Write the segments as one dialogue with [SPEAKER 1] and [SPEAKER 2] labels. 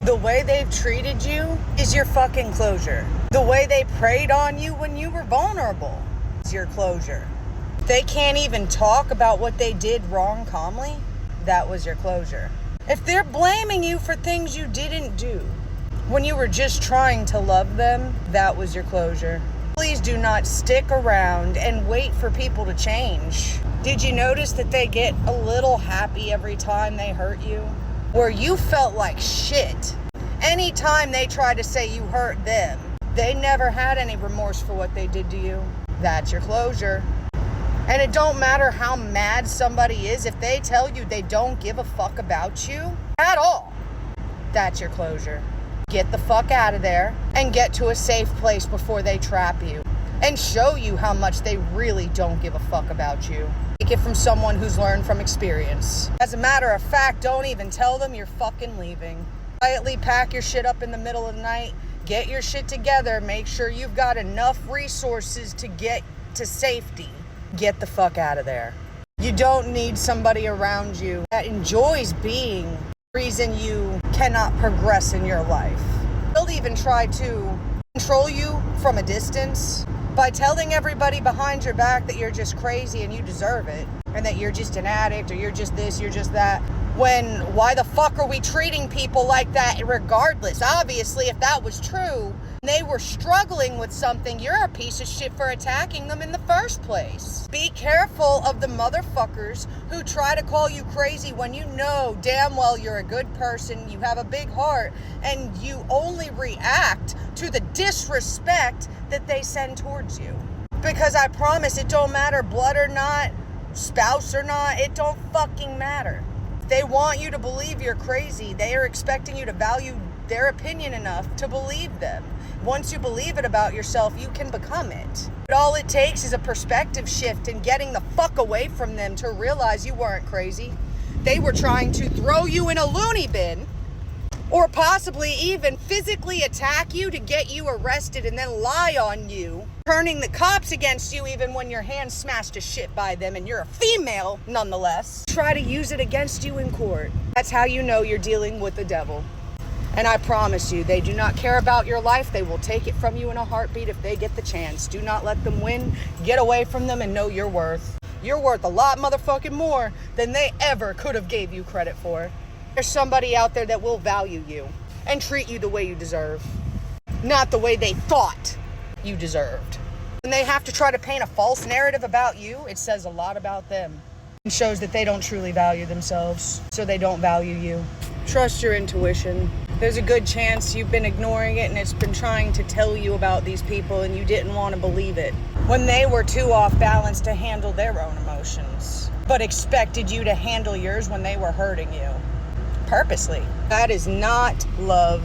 [SPEAKER 1] The way they've treated you is your fucking closure. The way they preyed on you when you were vulnerable is your closure. They can't even talk about what they did wrong calmly. That was your closure. If they're blaming you for things you didn't do when you were just trying to love them, that was your closure. Please do not stick around and wait for people to change. Did you notice that they get a little happy every time they hurt you? Where you felt like shit. Anytime they try to say you hurt them, they never had any remorse for what they did to you. That's your closure. And it don't matter how mad somebody is, if they tell you they don't give a fuck about you at all, that's your closure. Get the fuck out of there and get to a safe place before they trap you and show you how much they really don't give a fuck about you. Take it from someone who's learned from experience. As a matter of fact, don't even tell them you're fucking leaving. Quietly pack your shit up in the middle of the night, get your shit together, make sure you've got enough resources to get to safety. Get the fuck out of there. You don't need somebody around you that enjoys being the reason you cannot progress in your life. They'll even try to control you from a distance by telling everybody behind your back that you're just crazy and you deserve it, and that you're just an addict, or you're just this, you're just that. When, why the fuck are we treating people like that regardless? Obviously, if that was true, they were struggling with something, you're a piece of shit for attacking them in the first place. Be careful of the motherfuckers who try to call you crazy when you know damn well you're a good person, you have a big heart, and you only react to the disrespect that they send towards you. Because I promise, it don't matter, blood or not, spouse or not, it don't fucking matter. They want you to believe you're crazy. They are expecting you to value their opinion enough to believe them. Once you believe it about yourself, you can become it. But all it takes is a perspective shift and getting the fuck away from them to realize you weren't crazy. They were trying to throw you in a loony bin, or possibly even physically attack you to get you arrested and then lie on you, turning the cops against you even when your hand's smashed to shit by them and you're a female nonetheless. Try to use it against you in court. That's how you know you're dealing with the devil. And I promise you, they do not care about your life. They will take it from you in a heartbeat if they get the chance. Do not let them win. Get away from them and know your worth. You're worth a lot motherfucking more than they ever could have gave you credit for. There's somebody out there that will value you and treat you the way you deserve, not the way they thought you deserved. When they have to try to paint a false narrative about you, it says a lot about them. It shows that they don't truly value themselves, so they don't value you. Trust your intuition. There's a good chance you've been ignoring it and it's been trying to tell you about these people and you didn't want to believe it when they were too off balance to handle their own emotions, but expected you to handle yours when they were hurting you. Purposely. That is not love.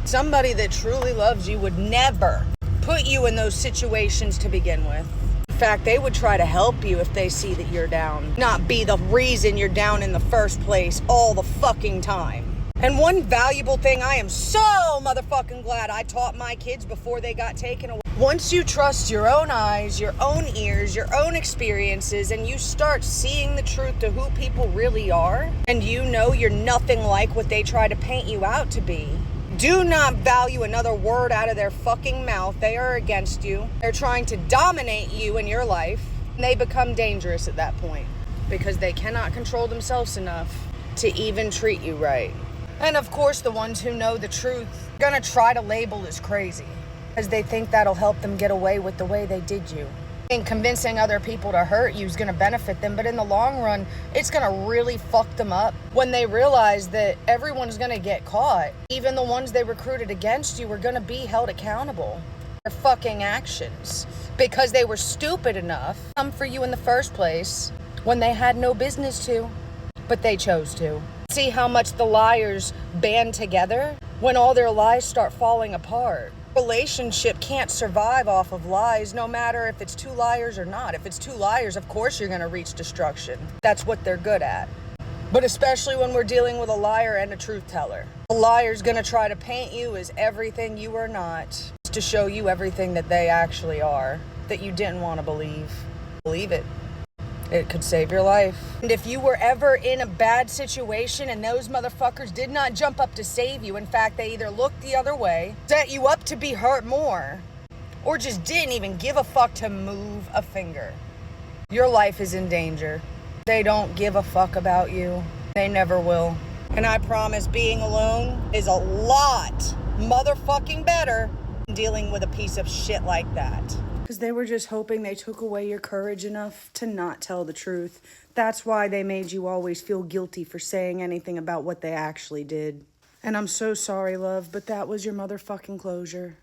[SPEAKER 1] Somebody that truly loves you would never put you in those situations to begin with. In fact, they would try to help you if they see that you're down, not be the reason you're down in the first place all the fucking time. And one valuable thing I am so motherfucking glad I taught my kids before they got taken away. Once you trust your own eyes, your own ears, your own experiences, and you start seeing the truth to who people really are, and you know you're nothing like what they try to paint you out to be, do not value another word out of their fucking mouth. They are against you. They're trying to dominate you in your life. And they become dangerous at that point because they cannot control themselves enough to even treat you right. And of course, the ones who know the truth are gonna try to label as crazy because they think that'll help them get away with the way they did you. And convincing other people to hurt you is gonna benefit them, but in the long run, it's gonna really fuck them up when they realize that everyone's gonna get caught. Even the ones they recruited against you are gonna be held accountable for fucking actions because they were stupid enough to come for you in the first place when they had no business to, but they chose to. See how much the liars band together when all their lies start falling apart. Relationship can't survive off of lies, no matter if it's two liars or not. If it's two liars, of course you're gonna reach destruction. That's what they're good at. But especially when we're dealing with a liar and a truth teller. A liar's gonna try to paint you as everything you are not, to show you everything that they actually are, that you didn't want to believe. Believe it. It could save your life. And if you were ever in a bad situation and those motherfuckers did not jump up to save you, in fact, they either looked the other way, set you up to be hurt more, or just didn't even give a fuck to move a finger, your life is in danger. They don't give a fuck about you. They never will. And I promise being alone is a lot motherfucking better than dealing with a piece of shit like that. Because they were just hoping they took away your courage enough to not tell the truth. That's why they made you always feel guilty for saying anything about what they actually did. And I'm so sorry, love, but that was your motherfucking closure.